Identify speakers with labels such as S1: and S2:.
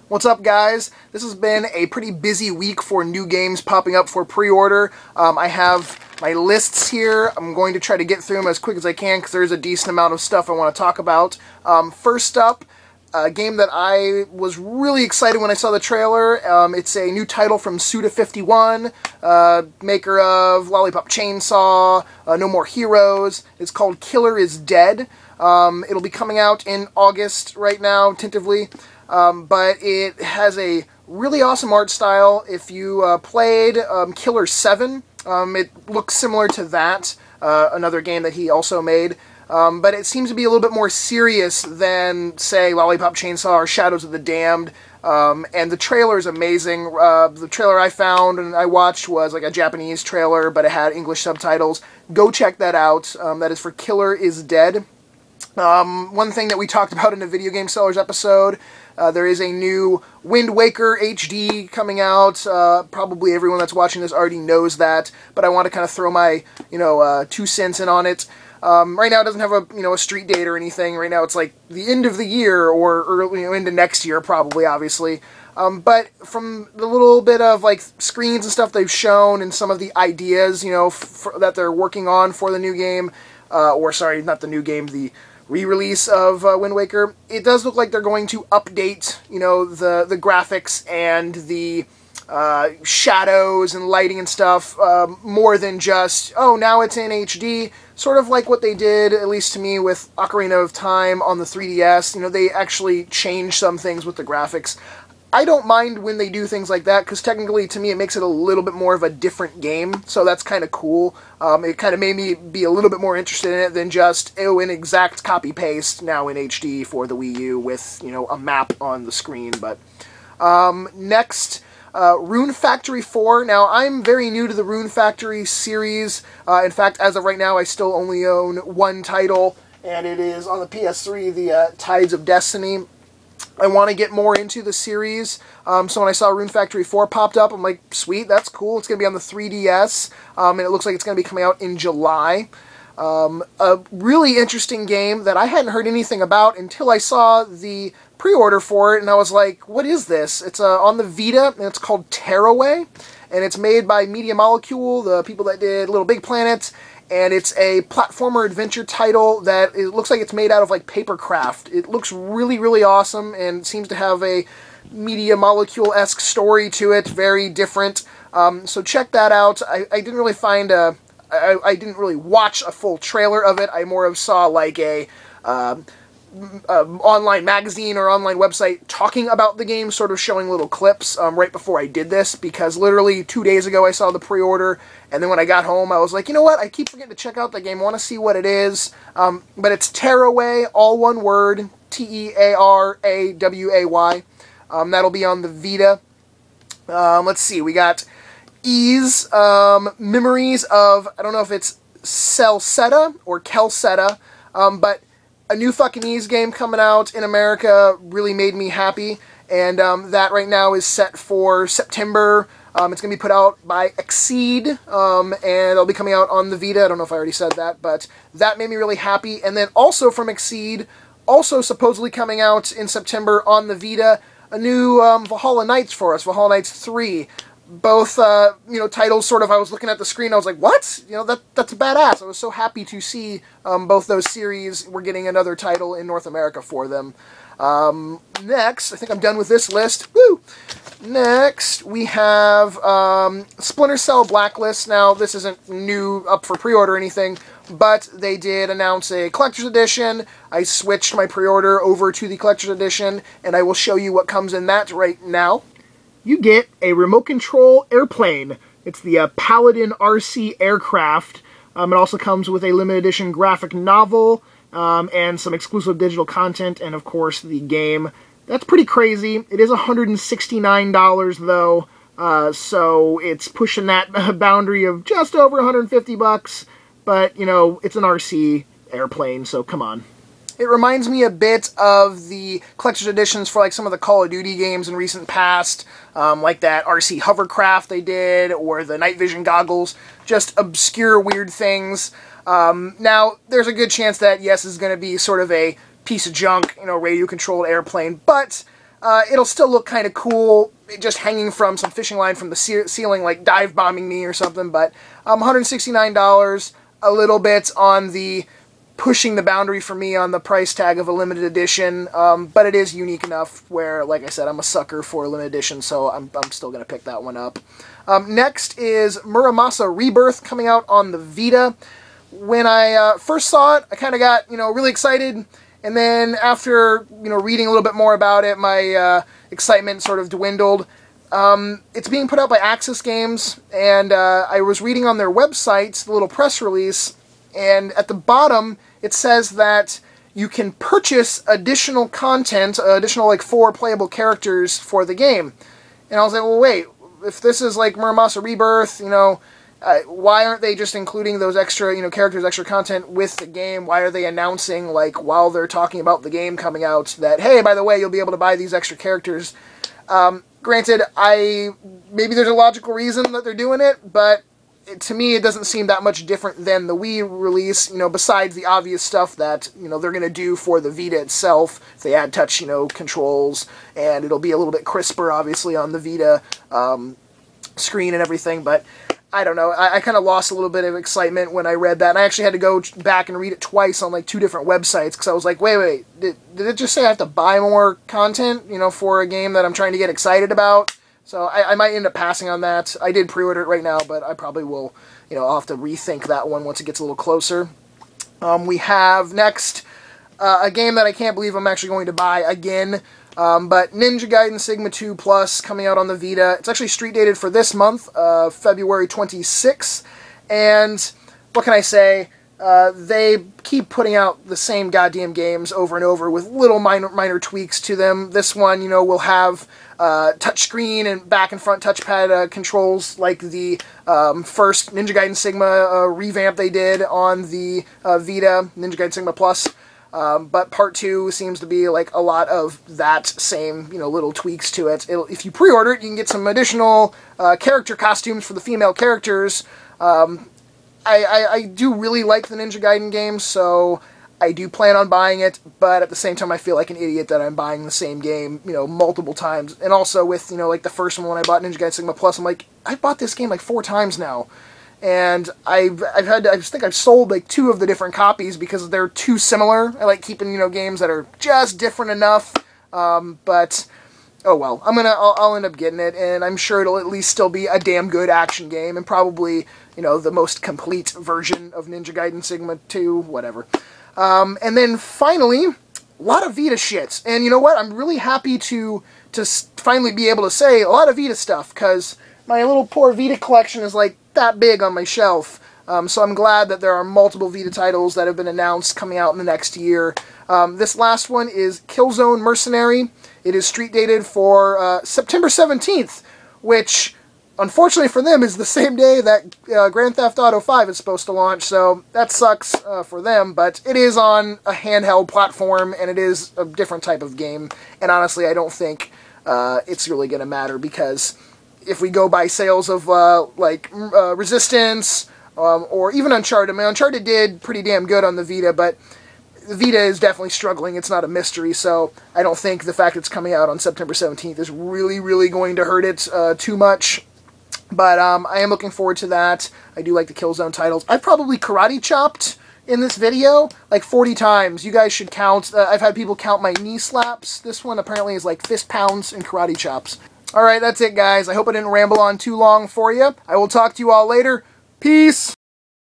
S1: What's up, guys? This has been a pretty busy week for new games popping up for pre-order. I have my lists here. I'm going to try to get through them as quick as I can because there's a decent amount of stuff I want to talk about. First up, a game that I was really excited when I saw the trailer. It's a new title from Suda51, maker of Lollipop Chainsaw, No More Heroes. It's called Killer is Dead. It'll be coming out in August right now, tentatively. But it has a really awesome art style. If you played Killer 7, it looks similar to that, another game that he also made. But it seems to be a little bit more serious than, say, Lollipop Chainsaw or Shadows of the Damned. And the trailer is amazing. The trailer I found and I watched was like a Japanese trailer, but it had English subtitles. Go check that out. That is for Killer is Dead. One thing that we talked about in the Video Game Sellers episode, there is a new Wind Waker HD coming out. Probably everyone that's watching this already knows that, but I want to kind of throw my, 2 cents in on it. Right now it doesn't have a street date or anything. Right now it's like the end of the year or early, into next year probably, obviously. But from the little bit of like screens and stuff they've shown and some of the ideas, that they're working on for the new game, or sorry, not the new game, the re-release of Wind Waker, it does look like they're going to update, the graphics and the shadows and lighting and stuff, more than just, oh, now it's in HD, sort of like what they did, at least to me, with Ocarina of Time on the 3DS. They actually changed some things with the graphics. I don't mind when they do things like that, because technically, to me, it makes it a little bit more of a different game, so that's kind of cool. It kind of made me be a little bit more interested in it than just, oh, an exact copy-paste now in HD for the Wii U with, a map on the screen. But next, Rune Factory 4. Now, I'm very new to the Rune Factory series. In fact, as of right now, I still only own one title, and it is on the PS3, the Tides of Destiny. I want to get more into the series, so when I saw Rune Factory 4 popped up, I'm like, sweet, that's cool. It's going to be on the 3DS, and it looks like it's going to be coming out in July. A really interesting game that I hadn't heard anything about until I saw the pre-order for it, and I was like, what is this? It's on the Vita, and it's called Tearaway, and it's made by Media Molecule, the people that did Little Big Planet, and it's a platformer adventure title that it looks like it's made out of like papercraft. It looks really, really awesome and seems to have a Media Molecule-esque story to it, very different. So check that out. I didn't really find I didn't really watch a full trailer of it. I more of saw like a online magazine or online website talking about the game, sort of showing little clips right before I did this, because literally 2 days ago I saw the pre-order, and then when I got home I was like, you know what, I keep forgetting to check out the game, I want to see what it is. But it's Tearaway, all one word, Tearaway. That'll be on the Vita. Let's see, we got Ease, Memories of, I don't know if it's Celseta or Kelseta, but a new fucking Ys game coming out in America really made me happy, and that right now is set for September. It's going to be put out by Exceed, and it'll be coming out on the Vita. I don't know if I already said that, but that made me really happy. And then also from Exceed, also supposedly coming out in September on the Vita, a new Valhalla Knights for us, Valhalla Knights 3. Both, titles sort of, I was looking at the screen, I was like, what? That's badass. I was so happy to see both those series. We're getting another title in North America for them. Next, I think I'm done with this list. Woo! Next, we have Splinter Cell Blacklist. Now, this isn't new, up for pre-order or anything, but they did announce a Collector's Edition. I switched my pre-order over to the Collector's Edition, and I will show you what comes in that right now. You get a remote control airplane. It's the Paladin RC aircraft. It also comes with a limited edition graphic novel and some exclusive digital content, and of course the game. That's pretty crazy. It is $169 though, so it's pushing that boundary of just over 150 bucks. But it's an RC airplane, so come on. It reminds me a bit of the collector's editions for like some of the Call of Duty games in recent past, like that RC hovercraft they did, or the night vision goggles, just obscure weird things. Now, there's a good chance that, yes, this is going to be sort of a piece of junk, radio-controlled airplane, but it'll still look kind of cool, just hanging from some fishing line from the ceiling, like dive bombing me or something. But $169, a little bit on the pushing the boundary for me on the price tag of a limited edition, but it is unique enough where, like I said, I'm a sucker for a limited edition, so I'm still going to pick that one up. Next is Muramasa Rebirth, coming out on the Vita. When I first saw it, I kind of got, really excited. And then after, reading a little bit more about it, my excitement sort of dwindled. It's being put out by Axis Games, and I was reading on their website, the little press release, and at the bottom it says that you can purchase additional content, additional like 4 playable characters for the game. And I was like, well, wait, if this is like Muramasa Rebirth, why aren't they just including those extra, characters, extra content with the game? Why are they announcing, like, while they're talking about the game coming out, that, hey, by the way, you'll be able to buy these extra characters? Granted, maybe there's a logical reason that they're doing it, but to me, it doesn't seem that much different than the Wii release, besides the obvious stuff that, they're going to do for the Vita itself. If they add touch, controls, and it'll be a little bit crisper, obviously, on the Vita screen and everything, but I don't know. I kind of lost a little bit of excitement when I read that, and I actually had to go back and read it twice on like 2 different websites, because I was like, wait, did it just say I have to buy more content, for a game that I'm trying to get excited about? So I might end up passing on that. I did pre-order it right now, but I probably will, I'll have to rethink that one once it gets a little closer. We have next a game that I can't believe I'm actually going to buy again. But Ninja Gaiden Sigma 2 Plus, coming out on the Vita. It's actually street dated for this month, February 26th. And what can I say? They keep putting out the same goddamn games over and over with little minor tweaks to them. This one, will have touchscreen and back and front touchpad controls like the first Ninja Gaiden Sigma revamp they did on the Vita, Ninja Gaiden Sigma Plus. But part 2 seems to be like a lot of that same, little tweaks to it. If you pre-order it, you can get some additional character costumes for the female characters. I do really like the Ninja Gaiden games, so I do plan on buying it, but at the same time I feel like an idiot that I'm buying the same game, multiple times. And also with, like the first one when I bought Ninja Gaiden Sigma Plus, I'm like, I bought this game like 4 times now. And I think I've sold like 2 of the different copies because they're too similar. I like keeping, games that are just different enough. But oh well, I'll end up getting it, and I'm sure it'll at least still be a damn good action game, and probably, the most complete version of Ninja Gaiden Sigma 2, whatever. And then finally, a lot of Vita shit. And you know what? I'm really happy to finally be able to say a lot of Vita stuff, because my little poor Vita collection is like that big on my shelf. So I'm glad that there are multiple Vita titles that have been announced coming out in the next year. This last one is Killzone Mercenary. It is street dated for September 17th, which, unfortunately for them, is the same day that Grand Theft Auto 5 is supposed to launch, so that sucks for them, but it is on a handheld platform, and it is a different type of game, and honestly, I don't think it's really going to matter, because if we go by sales of, Resistance, or even Uncharted. I mean, Uncharted did pretty damn good on the Vita, but the Vita is definitely struggling. It's not a mystery, so I don't think the fact it's coming out on September 17th is really, really going to hurt it too much. But I am looking forward to that. I do like the Killzone titles. I've probably karate chopped in this video like 40 times. You guys should count. I've had people count my knee slaps. This one apparently is like fist pounds and karate chops. Alright, that's it, guys. I hope I didn't ramble on too long for you. I will talk to you all later. Peace!